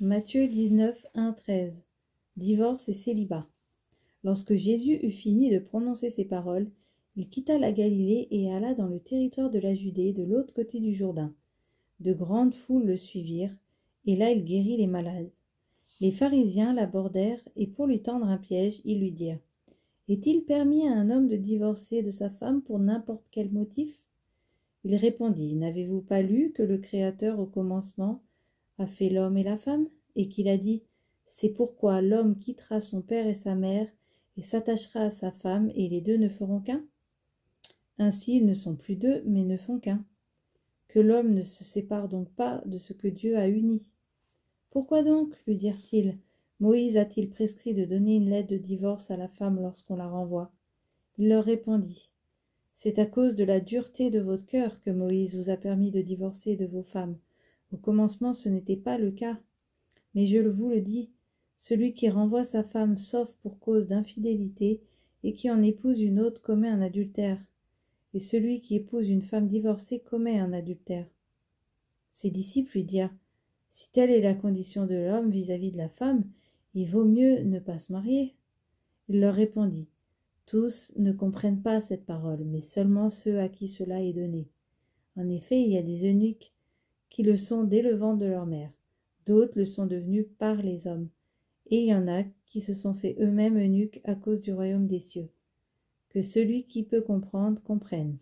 Matthieu 19, 1-13. Divorce et célibat. Lorsque Jésus eut fini de prononcer ces paroles, il quitta la Galilée et alla dans le territoire de la Judée, de l'autre côté du Jourdain. De grandes foules le suivirent, et là il guérit les malades. Les pharisiens l'abordèrent, et pour lui tendre un piège, ils lui dirent : « Est-il permis à un homme de divorcer de sa femme pour n'importe quel motif ?» Il répondit : « N'avez-vous pas lu que le Créateur au commencement a fait l'homme et la femme, et qu'il a dit : c'est pourquoi l'homme quittera son père et sa mère, et s'attachera à sa femme, et les deux ne feront qu'un ? Ainsi ils ne sont plus deux, mais ne font qu'un. Que l'homme ne se sépare donc pas de ce que Dieu a uni. Pourquoi donc, lui dirent-ils, Moïse a-t-il prescrit de donner une lettre de divorce à la femme lorsqu'on la renvoie ? Il leur répondit : c'est à cause de la dureté de votre cœur que Moïse vous a permis de divorcer de vos femmes. Au commencement, ce n'était pas le cas. Mais je vous le dis, celui qui renvoie sa femme sauf pour cause d'infidélité et qui en épouse une autre commet un adultère. Et celui qui épouse une femme divorcée commet un adultère. Ses disciples lui dirent : si telle est la condition de l'homme vis-à-vis de la femme, il vaut mieux ne pas se marier. Il leur répondit : tous ne comprennent pas cette parole, mais seulement ceux à qui cela est donné. En effet, il y a des eunuques qui le sont dès le ventre de leur mère. D'autres le sont devenus par les hommes. Et il y en a qui se sont fait eux-mêmes eunuques à cause du royaume des cieux. Que celui qui peut comprendre, comprenne.